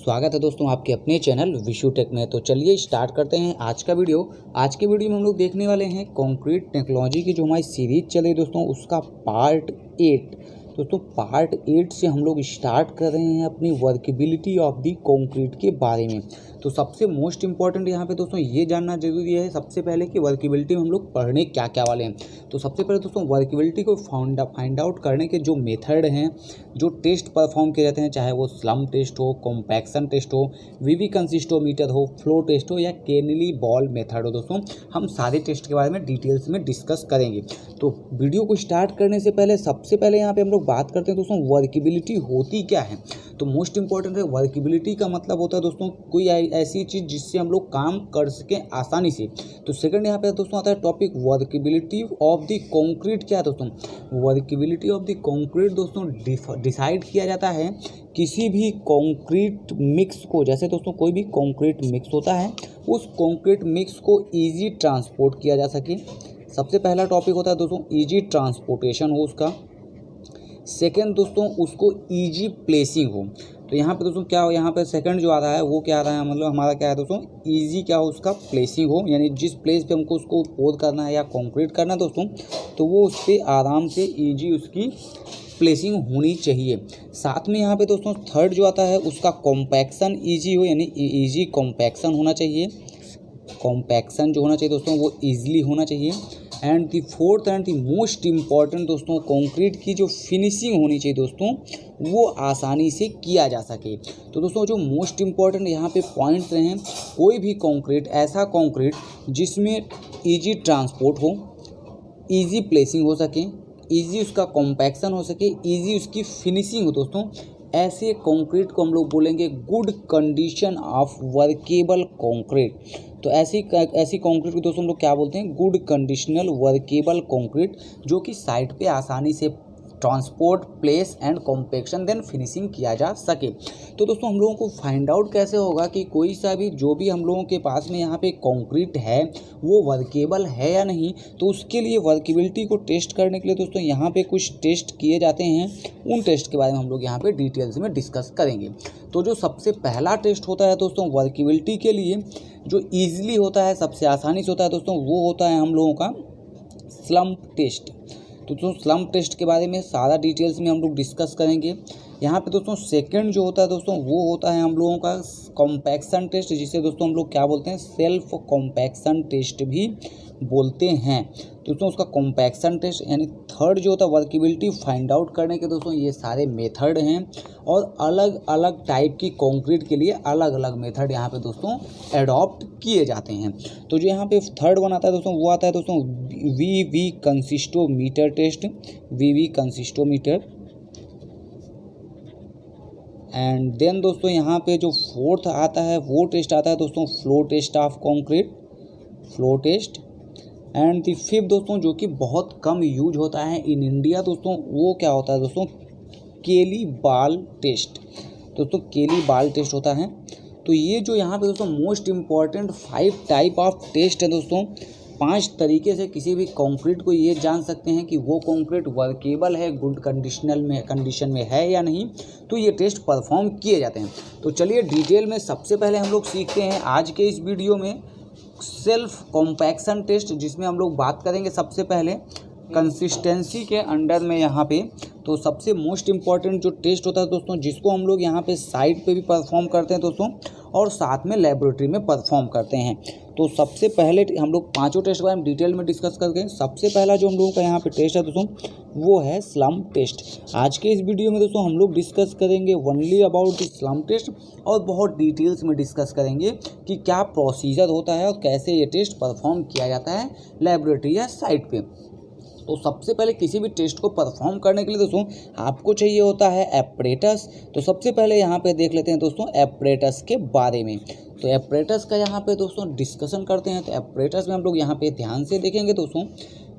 स्वागत है दोस्तों आपके अपने चैनल विशु टेक में। तो चलिए स्टार्ट करते हैं आज का वीडियो। आज के वीडियो में हम लोग देखने वाले हैं कंक्रीट टेक्नोलॉजी की जो हमारी सीरीज चल रही है दोस्तों, उसका पार्ट 8। दोस्तों पार्ट 8 से हम लोग स्टार्ट कर रहे हैं अपनी वर्केबिलिटी ऑफ दी कंक्रीट के बारे में। तो सबसे मोस्ट इंपॉर्टेंट यहाँ पे दोस्तों ये जानना जरूरी है सबसे पहले कि वर्केबिलिटी में हम लोग पढ़ने क्या क्या वाले हैं। तो सबसे पहले दोस्तों वर्केबिलिटी को फाइंड आउट करने के जो मेथड हैं, जो टेस्ट परफॉर्म किए जाते हैं, चाहे वो स्लम टेस्ट हो, कॉम्पैक्शन टेस्ट हो, वीवी कंसिस्टोमीटर हो, फ्लो टेस्ट हो या केनेली बॉल मेथड हो, दोस्तों हम सारे टेस्ट के बारे में डिटेल्स में डिस्कस करेंगे। तो वीडियो को स्टार्ट करने से पहले सबसे पहले यहाँ पे हम लोग बात करते हैं दोस्तों वर्केबिलिटी होती क्या है। तो मोस्ट इंपॉर्टेंट है, वर्केबिलिटी का मतलब होता है दोस्तों कोई ऐसी चीज़ जिससे हम लोग काम कर सकें आसानी से। तो सेकंड यहाँ पे दोस्तों आता है topic workability of the concrete. क्या है दोस्तों वर्केबिलिटी ऑफ द कंक्रीट? दोस्तों डिसाइड किया जाता है किसी भी कंक्रीट मिक्स को, जैसे दोस्तों कोई भी कंक्रीट मिक्स होता है उस कंक्रीट मिक्स को ईजी ट्रांसपोर्ट किया जा सके। सबसे पहला टॉपिक होता है दोस्तों ईजी ट्रांसपोर्टेशन हो उसका। सेकंड दोस्तों उसको ईजी प्लेसिंग हो। तो यहाँ पे दोस्तों क्या हो, यहाँ पे सेकंड जो आ रहा है वो क्या आ रहा है, मतलब हमारा क्या है दोस्तों ईजी क्या हो उसका प्लेसिंग हो, यानी जिस प्लेस पे हमको उसको पोर करना है या कंक्रीट करना है दोस्तों, तो वो उस पर आराम से ईजी उसकी प्लेसिंग होनी चाहिए। साथ में यहाँ पे दोस्तों थर्ड जो आता है उसका कॉम्पैक्शन ईजी हो, यानी ईजी कॉम्पैक्शन होना चाहिए। कॉम्पैक्शन जो होना चाहिए दोस्तों वो ईजिली होना चाहिए। And the fourth and the most important दोस्तों कंक्रीट की जो फिनिशिंग होनी चाहिए दोस्तों वो आसानी से किया जा सके। तो दोस्तों जो मोस्ट इम्पॉर्टेंट यहाँ पे पॉइंट्स रहे हैं, कोई भी कंक्रीट ऐसा कंक्रीट जिसमें इजी ट्रांसपोर्ट हो, इजी प्लेसिंग हो सके, इजी उसका कॉम्पैक्शन हो सके, इजी उसकी फिनिशिंग हो दोस्तों, ऐसे कंक्रीट को हम लोग बोलेंगे good condition of workable concrete. तो ऐसी कंक्रीट को दोस्तों हम लोग क्या बोलते हैं, गुड कंडीशनल वर्केबल कंक्रीट, जो कि साइट पे आसानी से transport, place and compaction then finishing किया जा सके। तो दोस्तों हम लोगों को फाइंड आउट कैसे होगा कि कोई सा भी जो भी हम लोगों के पास में यहाँ पे कंक्रीट है वो वर्केबल है या नहीं। तो उसके लिए वर्केबिलिटी को टेस्ट करने के लिए दोस्तों यहाँ पे कुछ टेस्ट किए जाते हैं, उन टेस्ट के बारे में हम लोग यहाँ पे डिटेल्स में डिस्कस करेंगे। तो जो सबसे पहला टेस्ट होता है दोस्तों वर्केबिलिटी के लिए, जो ईजिली होता है, सबसे आसानी से होता है दोस्तों, वो होता है हम लोगों का स्लम्प टेस्ट। तो दोस्तों स्लम्प टेस्ट के बारे में सारा डिटेल्स में हम लोग डिस्कस करेंगे। यहाँ पे दोस्तों सेकंड जो होता है दोस्तों वो होता है हम लोगों का कॉम्पैक्शन टेस्ट, जिसे दोस्तों हम लोग क्या बोलते हैं, सेल्फ कॉम्पैक्शन टेस्ट भी बोलते हैं दोस्तों, उसका कॉम्पैक्शन टेस्ट। यानी थर्ड जो होता है वर्केबिलिटी फाइंड आउट करने के दोस्तों ये सारे मेथड हैं, और अलग अलग टाइप की कंक्रीट के लिए अलग अलग मेथड यहाँ पे दोस्तों एडॉप्ट किए जाते हैं। तो जो यहाँ पे थर्ड वन आता है दोस्तों वो आता है दोस्तों VB consistometer test, VB consistometer. And then दोस्तों यहाँ पे जो फोर्थ आता है वो टेस्ट आता है दोस्तों flow test of concrete, flow test. And the fifth दोस्तों जो कि बहुत कम यूज होता है इन इंडिया दोस्तों, वो क्या होता है दोस्तों केली बाल टेस्ट। दोस्तों केली बाल टेस्ट होता है। तो ये जो यहाँ पे दोस्तों most important 5 type of test है दोस्तों, 5 तरीके से किसी भी कंक्रीट को ये जान सकते हैं कि वो कंक्रीट वर्केबल है, गुड कंडीशन में है या नहीं। तो ये टेस्ट परफॉर्म किए जाते हैं। तो चलिए डिटेल में सबसे पहले हम लोग सीखते हैं आज के इस वीडियो में सेल्फ कॉम्पैक्शन टेस्ट, जिसमें हम लोग बात करेंगे सबसे पहले कंसिस्टेंसी के अंडर में यहाँ पे। तो सबसे मोस्ट इम्पॉर्टेंट जो टेस्ट होता है दोस्तों, जिसको हम लोग यहाँ पे साइट पे भी परफॉर्म करते हैं दोस्तों, और साथ में लेबोरेटरी में परफॉर्म करते हैं। तो सबसे पहले हम लोग पांचों टेस्ट के बारे में डिटेल में डिस्कस करते हैं। सबसे पहला जो हम लोगों का यहाँ पे टेस्ट है दोस्तों वो है स्लम्प टेस्ट। आज के इस वीडियो में दोस्तों हम लोग डिस्कस करेंगे only about the slump test, और बहुत डिटेल्स में डिस्कस करेंगे कि क्या प्रोसीजर होता है और कैसे ये टेस्ट परफॉर्म किया जाता है लेबोरेटरी या साइट पे। तो सबसे पहले किसी भी टेस्ट को परफॉर्म करने के लिए दोस्तों आपको चाहिए होता है एपरेटस। तो सबसे पहले यहाँ पे देख लेते हैं दोस्तों एपरेटस के बारे में। तो एपरेटस का यहाँ पे दोस्तों डिस्कशन करते हैं। तो एपरेटस में हम लोग यहाँ पे ध्यान से देखेंगे दोस्तों,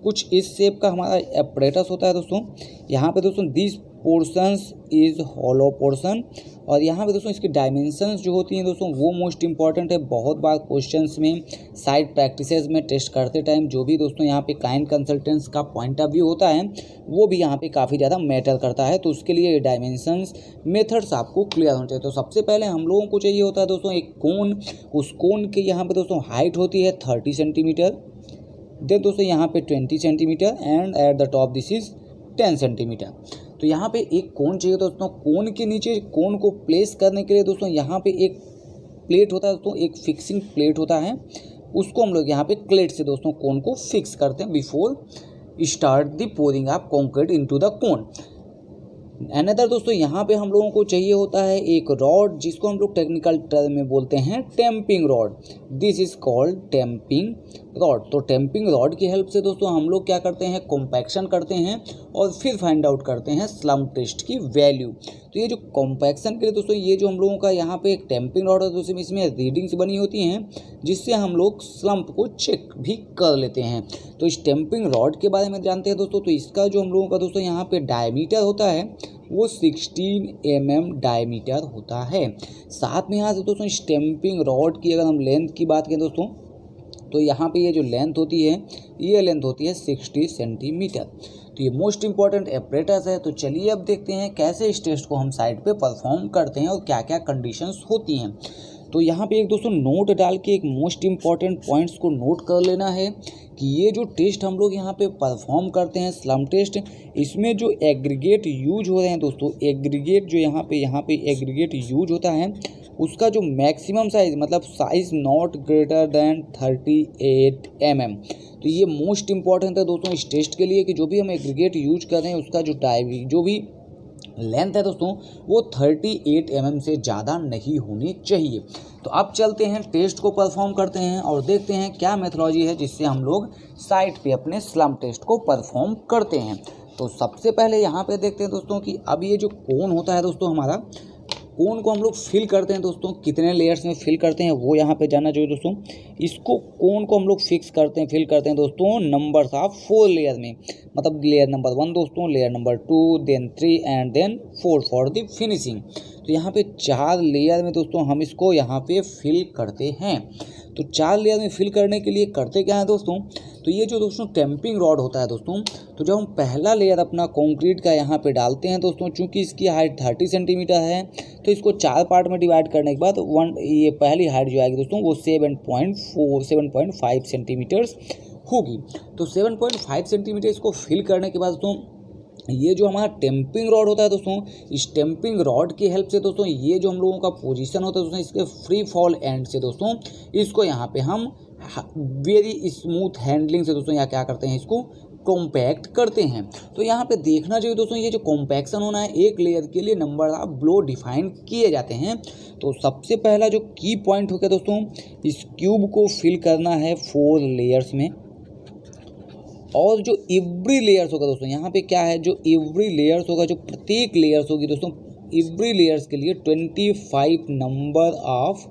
कुछ इस शेप का हमारा एपरेटस होता है दोस्तों। यहाँ पे दोस्तों this portions is hollow portion. और यहाँ पे दोस्तों इसकी डायमेंशंस जो होती हैं दोस्तों वो मोस्ट इंपॉर्टेंट है। बहुत बार क्वेश्चंस में साइड प्रैक्टिसेस में टेस्ट करते टाइम जो भी दोस्तों यहाँ पे क्लाइंट कंसल्टेंट्स का पॉइंट ऑफ व्यू होता है वो भी यहाँ पे काफ़ी ज़्यादा मैटर करता है। तो उसके लिए डायमेंशंस मेथड्स आपको क्लियर होने चाहिए। तो सबसे पहले हम लोगों को चाहिए होता है दोस्तों एक कोन। उस कोन के यहाँ पे दोस्तों हाइट होती है 30 सेंटीमीटर। देन दोस्तों यहाँ पे 20 centimetre and at the top this is 10 centimetre. तो यहाँ पे एक कोन चाहिए दोस्तों। कोन के नीचे कोन को प्लेस करने के लिए दोस्तों यहाँ पे एक प्लेट होता है दोस्तों, एक फिक्सिंग प्लेट होता है। उसको हम लोग यहाँ पे क्लेट से दोस्तों कोन को फिक्स करते हैं before start the pouring of concrete into the cone. Another दोस्तों यहाँ पे हम लोगों को चाहिए होता है एक रॉड, जिसको हम लोग टेक्निकल टर्म में बोलते हैं tamping rod. This is called tamping rod. तो टेम्पिंग रॉड की हेल्प से दोस्तों हम लोग क्या करते हैं, कॉम्पैक्शन करते हैं और फिर फाइंड आउट करते हैं स्लम्प टेस्ट की वैल्यू। तो ये जो कॉम्पैक्शन के लिए दोस्तों ये जो हम लोगों का यहाँ पे एक टेम्पिंग रॉड है दोस्तों, इसमें रीडिंग्स बनी होती हैं जिससे हम लोग स्लम्प को चेक भी कर लेते हैं। तो इस टेम्पिंग रॉड के बारे में जानते हैं दोस्तों। तो इसका जो हम लोगों का दोस्तों यहाँ पे डायमीटर होता है वो 16 mm डायमीटर होता है। साथ में यहाँ से दोस्तों स्टैंपिंग रॉड की अगर हम लेंथ की बात करें दोस्तों, तो यहाँ पे ये जो लेंथ होती है ये लेंथ होती है 60 सेंटीमीटर। तो ये मोस्ट इंपॉर्टेंट एपरेटस है। तो चलिए अब देखते हैं कैसे इस टेस्ट को हम साइड पे परफॉर्म करते हैं और क्या क्या कंडीशंस होती हैं। तो यहाँ पे एक दोस्तों नोट डाल के एक मोस्ट इंपॉर्टेंट पॉइंट्स को नोट कर लेना है कि ये जो टेस्ट हम लोग यहाँ पे परफॉर्म करते हैं स्लम्प टेस्ट, इसमें जो एग्रीगेट यूज हो रहे हैं दोस्तों, एग्रीगेट जो यहाँ पे एग्रीगेट यूज होता है उसका जो मैक्सिमम साइज़ मतलब size not greater than 38 mm। तो ये मोस्ट इंपॉर्टेंट है दोस्तों इस टेस्ट के लिए कि जो भी हम एग्रीगेट यूज कर रहे हैं उसका जो भी लेंथ है दोस्तों वो 38 mm से ज़्यादा नहीं होनी चाहिए। तो अब चलते हैं टेस्ट को परफॉर्म करते हैं और देखते हैं क्या मेथोडोलॉजी है जिससे हम लोग साइट पे अपने स्लम्प टेस्ट को परफॉर्म करते हैं। तो सबसे पहले यहाँ पे देखते हैं दोस्तों कि अब ये जो कोन होता है दोस्तों, हमारा कोन को हम लोग फिल करते हैं दोस्तों, कितने लेयर्स में फिल करते हैं वो यहाँ पे जानना चाहिए दोस्तों। इसको कोन को हम लोग फिल करते हैं दोस्तों नंबर्स ऑफ 4 लेयर में, मतलब लेयर नंबर 1 दोस्तों, layer number 2, then 3 and then 4 for the finishing. तो यहाँ पे 4 लेयर में दोस्तों हम इसको यहाँ पे फिल करते हैं। तो 4 लेयर में फिल करने के लिए करते क्या है दोस्तों, तो ये जो दोस्तों टेम्पिंग रॉड होता है दोस्तों, तो जब हम पहला लेयर अपना कंक्रीट का यहाँ पे डालते हैं दोस्तों, चूंकि इसकी हाइट 30 सेंटीमीटर है तो इसको 4 पार्ट में डिवाइड करने के बाद ये पहली हाइट जो आएगी दोस्तों वो 7.5 सेंटीमीटर्स होगी। तो 7.5 सेंटीमीटर इसको फिल करने के बाद दोस्तों ये जो हमारा टेम्पिंग रॉड होता है दोस्तों, इस टेम्पिंग रॉड की हेल्प से दोस्तों ये जो हम लोगों का पोजीशन होता है दोस्तों, इसके फ्री फॉल एंड से दोस्तों इसको यहाँ पे हम वेरी स्मूथ हैंडलिंग से दोस्तों यहाँ क्या करते हैं, इसको कॉम्पैक्ट करते हैं। तो यहाँ पे देखना चाहिए दोस्तों ये जो कॉम्पैक्शन होना है एक लेयर के लिए नंबर ऑफ ब्लो डिफाइन किए जाते हैं। तो सबसे पहला जो की पॉइंट हो गया दोस्तों, इस क्यूब को फिल करना है 4 लेयर्स में। और जो एवरी लेयर्स होगा दोस्तों, यहाँ पे क्या है, जो एवरी लेयर्स होगा, जो प्रत्येक लेयर्स होगी दोस्तों, एवरी लेयर्स के लिए 25 नंबर ऑफ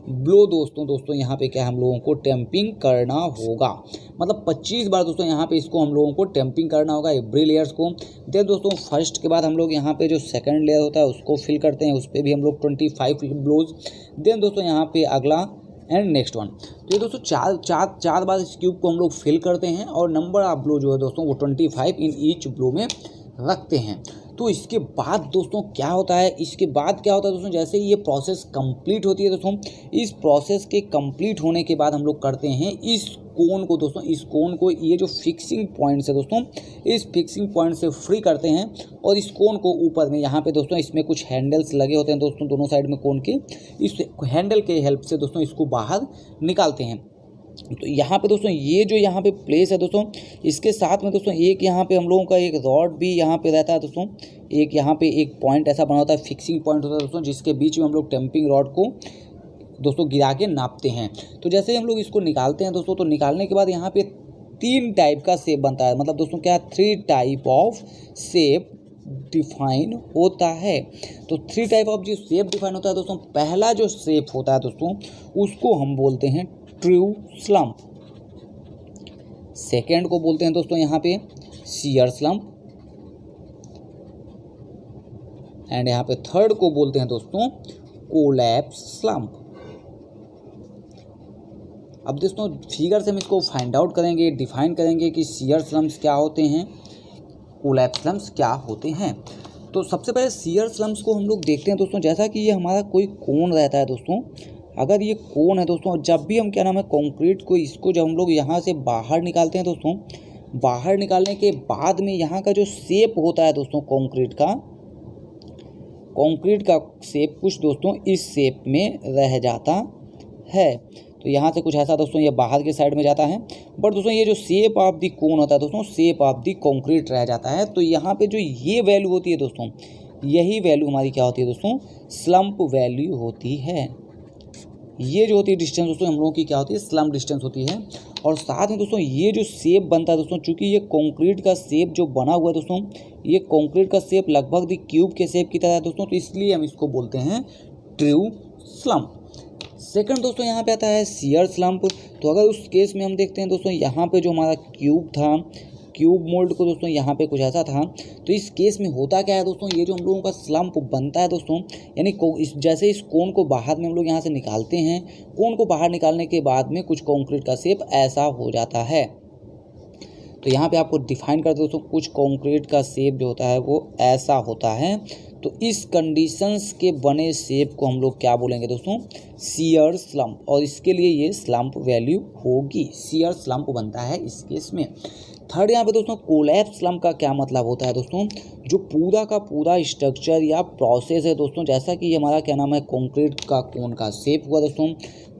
ब्लो दोस्तों यहाँ पे क्या हम लोगों को टेम्पिंग करना होगा, मतलब 25 बार दोस्तों यहाँ पे इसको हम लोगों को टेम्पिंग करना होगा एवरी लेयर्स को। देन दोस्तों फर्स्ट के बाद हम लोग यहाँ पे जो सेकंड लेयर होता है उसको फिल करते हैं, उस पर भी हम लोग 25 ब्लोज। देन दोस्तों यहाँ पे अगला एंड नेक्स्ट वन। तो ये दोस्तों चार बार इस क्यूब को हम लोग फिल करते हैं और नंबर ऑफ ब्लो जो है दोस्तों वो 25 इन ईच ब्लो में रखते हैं। तो इसके बाद दोस्तों क्या होता है, दोस्तों जैसे ही ये प्रोसेस कंप्लीट होती है दोस्तों, इस प्रोसेस के कंप्लीट होने के बाद हम लोग करते हैं इस कोन को दोस्तों, इस कोन को ये जो फिक्सिंग पॉइंट्स है दोस्तों, इस फिक्सिंग पॉइंट से फ्री करते हैं और इस कोन को ऊपर में यहाँ पे दोस्तों इसमें कुछ हैंडल्स लगे होते हैं दोस्तों दोनों साइड में कोन के, इस हैंडल के हेल्प से दोस्तों इसको बाहर निकालते हैं। तो यहाँ पे दोस्तों ये जो यहाँ पे प्लेस है दोस्तों, इसके साथ में दोस्तों एक यहाँ पे हम लोगों का एक रॉड भी यहाँ पे रहता है दोस्तों, एक यहाँ पे एक पॉइंट ऐसा बना होता है, फिक्सिंग पॉइंट होता है दोस्तों, जिसके बीच में हम लोग टेम्पिंग रॉड को दोस्तों गिरा के नापते हैं। तो जैसे ही हम लोग इसको निकालते हैं दोस्तों, तो निकालने के बाद यहाँ पे 3 टाइप का शेप बनता है, मतलब दोस्तों क्या 3 टाइप ऑफ शेप डिफाइन होता है। तो 3 टाइप ऑफ जो शेप डिफाइन होता है दोस्तों, पहला जो शेप होता है दोस्तों उसको हम बोलते हैं ट्रू स्लम्प, सेकेंड को बोलते हैं दोस्तों यहाँ पे शियर स्लम्प, एंड यहाँ पे थर्ड को बोलते हैं दोस्तों कोलैप्स स्लम्प। अब दोस्तों फिगर से हम इसको फाइंड आउट करेंगे, डिफाइन करेंगे कि शियर स्लम्प्स क्या होते हैं, कोलैप्स स्लम्प्स क्या होते हैं। तो सबसे पहले शियर स्लम्प्स को हम लोग देखते हैं दोस्तों। जैसा कि ये हमारा कोई कोन रहता है दोस्तों, अगर ये कोन है दोस्तों, जब भी हम क्या नाम है कंक्रीट को इसको जब हम लोग यहाँ से बाहर निकालते हैं दोस्तों, बाहर निकालने के बाद में यहाँ का जो शेप होता है दोस्तों कंक्रीट का शेप कुछ दोस्तों इस शेप में रह जाता है। तो यहाँ से कुछ ऐसा दोस्तों ये बाहर के साइड में जाता है, बट दोस्तों ये जो शेप ऑफ दी कोन होता है दोस्तों, शेप ऑफ दी कंक्रीट रह जाता है। तो यहाँ पे जो ये वैल्यू होती है दोस्तों, यही वैल्यू हमारी क्या होती है दोस्तों, स्लम्प वैल्यू होती है। ये जो होती है डिस्टेंस दोस्तों हम लोगों की क्या होती है, स्लम्प डिस्टेंस होती है। और साथ में दोस्तों ये जो शेप बनता है दोस्तों, चूँकि ये कंक्रीट का शेप जो बना हुआ है दोस्तों, ये कंक्रीट का शेप लगभग दी क्यूब के शेप की तरह है दोस्तों, तो इसलिए हम इसको बोलते हैं ट्रू स्लम्प। सेकंड दोस्तों यहाँ पे आता है शियर स्लम्प। तो अगर उस केस में हम देखते हैं दोस्तों, यहाँ पे जो हमारा क्यूब था, क्यूब मोल्ड को दोस्तों यहाँ पे कुछ ऐसा था, तो इस केस में होता क्या है दोस्तों, ये जो हम लोगों का स्लम्प बनता है दोस्तों, यानी जैसे इस कोन को बाहर में हम लोग यहाँ से निकालते हैं, कोन को बाहर निकालने के बाद में कुछ कंक्रीट का शेप ऐसा हो जाता है। तो यहाँ पे आपको डिफाइन कर दोस्तों, कुछ कंक्रीट का शेप जो होता है वो ऐसा होता है। तो इस कंडीशंस के बने शेप को हम लोग क्या बोलेंगे दोस्तों, शियर स्लम्प, और इसके लिए ये स्लम्प वैल्यू होगी, शियर स्लम्प बनता है इस केस में। थर्ड यहाँ पे दोस्तों कोलैप्स स्लम्प का क्या मतलब होता है दोस्तों, जो पूरा का पूरा स्ट्रक्चर या प्रोसेस है दोस्तों, जैसा कि हमारा क्या नाम है कंक्रीट का कोन का शेप हुआ दोस्तों,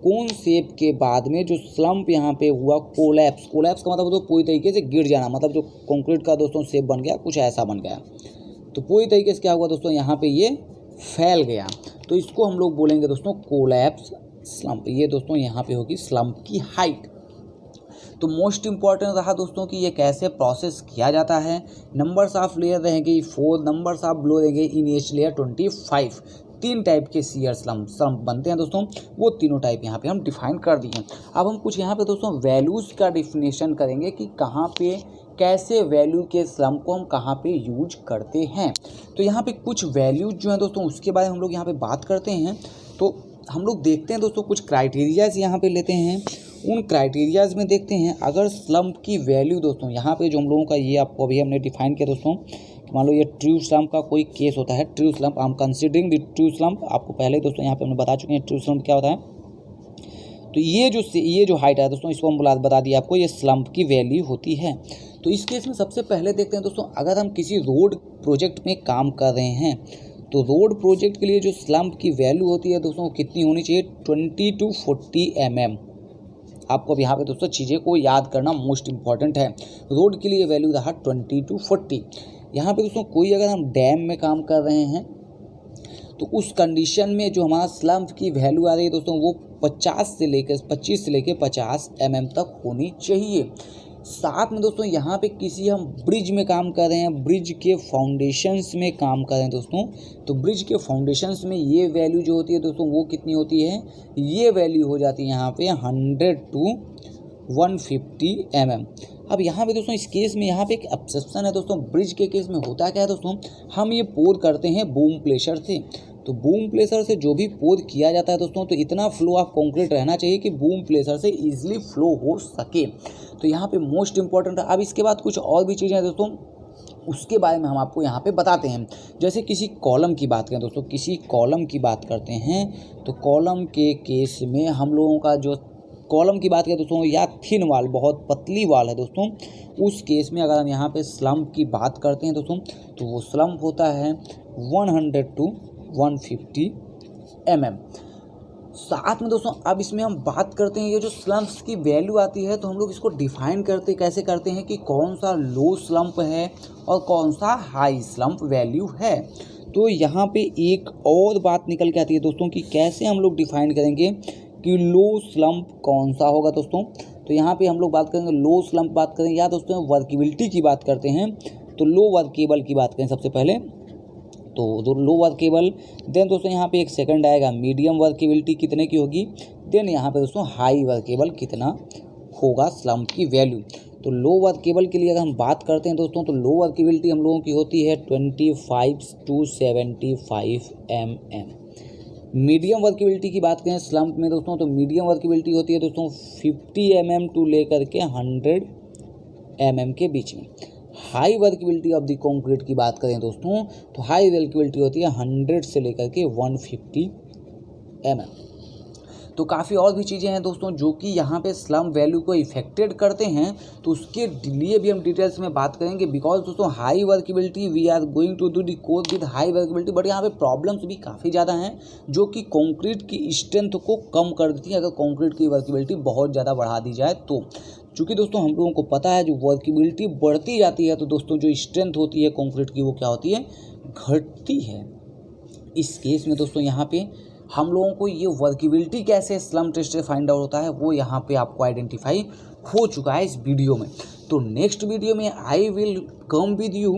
कोन शेप के बाद में जो स्लम्प यहाँ पे हुआ कोलैप्स, कोलैप्स का मतलब दोस्तों पूरी तरीके से गिर जाना, मतलब जो कंक्रीट का दोस्तों शेप बन गया कुछ ऐसा बन गया, तो पूरी तरीके से क्या हुआ दोस्तों, यहाँ पे ये फैल गया, तो इसको हम लोग बोलेंगे दोस्तों कोलैप्स स्लम्प। ये दोस्तों यहाँ पे होगी स्लम्प की हाइट। तो मोस्ट इंपॉर्टेंट रहा दोस्तों कि ये कैसे प्रोसेस किया जाता है। नंबर्स ऑफ लेयर रहेंगे 4, नंबर्स ऑफ ब्लो रहेंगे इन ईच लेयर 25। 3 टाइप के शियर स्लम्प बनते हैं दोस्तों, वो तीनों टाइप यहाँ पे हम डिफाइन कर दिए। अब हम कुछ यहाँ पे दोस्तों वैल्यूज़ का डिफिनेशन करेंगे कि कहाँ पे कैसे वैल्यू के स्लम्प को हम कहाँ पे यूज करते हैं। तो यहाँ पे कुछ वैल्यूज जो हैं दोस्तों उसके बारे में हम लोग यहाँ पे बात करते हैं। तो हम लोग देखते हैं दोस्तों कुछ क्राइटेरियाज यहाँ पे लेते हैं, उन क्राइटेरियाज में देखते हैं अगर स्लम्प की वैल्यू दोस्तों यहाँ पे जो हम लोगों का ये आपको अभी हमने डिफाइन किया दोस्तों, मान लो ये ट्रू स्लम्प का कोई केस होता है, true slump I am considering the true slump, आपको पहले दोस्तों यहाँ पे हमने बता चुके हैं ट्रू स्लम्प क्या होता है। तो ये जो हाइट है दोस्तों, इसको हम बता दिया आपको, ये स्लम्प की वैल्यू होती है। तो इस केस में सबसे पहले देखते हैं दोस्तों, अगर हम किसी रोड प्रोजेक्ट में काम कर रहे हैं तो रोड प्रोजेक्ट के लिए जो स्लम्प की वैल्यू होती है दोस्तों कितनी होनी चाहिए, 20 to 40 mm। आपको अब यहाँ पे दोस्तों चीज़ें को याद करना मोस्ट इंपॉर्टेंट है। रोड के लिए वैल्यू रहा 20 to 40। यहाँ पे दोस्तों कोई अगर हम डैम में काम कर रहे हैं तो उस कंडीशन में जो हमारा स्लम्प की वैल्यू आ रही है दोस्तों वो 25 से लेकर 50 mm तक होनी चाहिए। साथ में दोस्तों यहाँ पे किसी हम ब्रिज में काम कर रहे हैं, ब्रिज के फाउंडेशंस में काम कर रहे हैं दोस्तों, तो ब्रिज के फाउंडेशंस में ये वैल्यू जो होती है दोस्तों वो कितनी होती है, ये वैल्यू हो जाती है यहाँ पे 100 to 150 mm। अब यहाँ पे दोस्तों इस केस में यहाँ पे एक एक्सेप्शन है दोस्तों, ब्रिज के केस में होता क्या है दोस्तों, हम ये पोर करते हैं बूम प्रेशर से, तो बूम प्रेशर से जो भी पोर किया जाता है दोस्तों तो इतना फ्लो ऑफ कंक्रीट रहना चाहिए कि बूम प्रेशर से इजीली फ्लो हो सके। तो यहाँ पे मोस्ट इंपॉर्टेंट है। अब इसके बाद कुछ और भी चीज़ें हैं दोस्तों, उसके बारे में हम आपको यहाँ पे बताते हैं। जैसे किसी कॉलम की बात करें दोस्तों, किसी कॉलम की बात करते हैं तो कॉलम के केस में हम लोगों का जो कॉलम की बात करें दोस्तों या थिन वाल, बहुत पतली वाल है दोस्तों, उस केस में अगर हम यहाँ पे स्लम्प की बात करते हैं दोस्तों तो वो स्लम्प होता है 100 to 150 mm। साथ में दोस्तों अब इसमें हम बात करते हैं ये जो स्लम्प्स की वैल्यू आती है तो हम लोग इसको डिफाइन कैसे करते हैं कि कौन सा लो स्लम्प है और कौन सा हाई स्लम्प वैल्यू है। तो यहाँ पे एक और बात निकल के आती है दोस्तों कि कैसे हम लोग डिफाइन करेंगे कि लो स्लम्प कौन सा होगा दोस्तों। तो यहाँ पे हम लोग बात करेंगे लो स्लम्प बात करें या दोस्तों वर्केबिलिटी की बात करते हैं तो लो वर्केबल की बात करें सबसे पहले, तो लो वर्केबल, देन दोस्तों यहाँ पे एक सेकंड आएगा मीडियम वर्केबिलिटी कितने की होगी, देन यहाँ पे दोस्तों हाई वर्केबल कितना होगा स्लम्प की वैल्यू। तो लो वर्केबल के लिए अगर हम बात करते हैं दोस्तों, तो लो वर्केबिलिटी हम लोगों की होती है 25 to 75 mm। मीडियम वर्केबिलिटी की बात करें स्लम्प में दोस्तों, तो मीडियम वर्केबिलिटी होती है दोस्तों 50 mm टू लेकर के 100 mm के बीच में। High workability of the concrete की बात करें दोस्तों, तो हाई वर्केबिलिटी होती है 100 से लेकर के 150 mm। तो काफ़ी और भी चीज़ें हैं दोस्तों जो कि यहाँ पे स्लम्प वैल्यू को इफेक्टेड करते हैं, तो उसके लिए भी हम डिटेल्स में बात करेंगे। बिकॉज दोस्तों high workability we are going to do the course with high workability, but यहाँ पे प्रॉब्लम्स भी काफ़ी ज़्यादा हैं जो कि कंक्रीट की स्ट्रेंथ को कम कर देती है अगर कंक्रीट की वर्केबिलिटी बहुत ज़्यादा बढ़ा दी जाए तो। चूँकि दोस्तों हम लोगों को पता है जो वर्केबिलिटी बढ़ती जाती है तो दोस्तों जो स्ट्रेंथ होती है कंक्रीट की वो क्या होती है, घटती है। इस केस में दोस्तों यहाँ पे हम लोगों को ये वर्केबिलिटी कैसे स्लम्प टेस्ट से फाइंड आउट होता है वो यहाँ पे आपको आइडेंटिफाई हो चुका है इस वीडियो में। तो नेक्स्ट वीडियो में I will come with you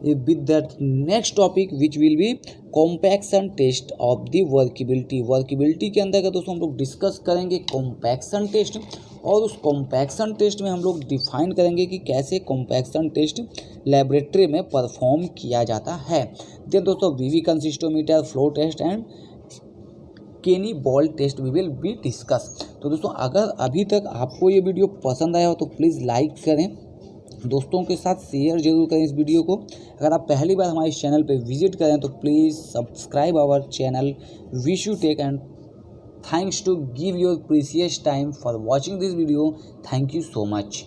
with that next topic which will be compaction test of the workability. Workability के अंदर का दोस्तों हम लोग डिस्कस करेंगे कॉम्पैक्शन टेस्ट, और उस कॉम्पैक्शन टेस्ट में हम लोग डिफाइन करेंगे कि कैसे कॉम्पैक्शन टेस्ट लेबोरेटरी में परफॉर्म किया जाता है। देन दोस्तों VB consistometer, flow test and Kelly ball test we will be discuss. तो दोस्तों अगर अभी तक आपको ये वीडियो पसंद आया हो तो प्लीज़ लाइक करें, दोस्तों के साथ शेयर जरूर करें इस वीडियो को। अगर आप पहली बार हमारे चैनल पे विजिट करें तो please subscribe our channel Vishu tech, and thanks to give your precious time for watching this video. Thank you so much.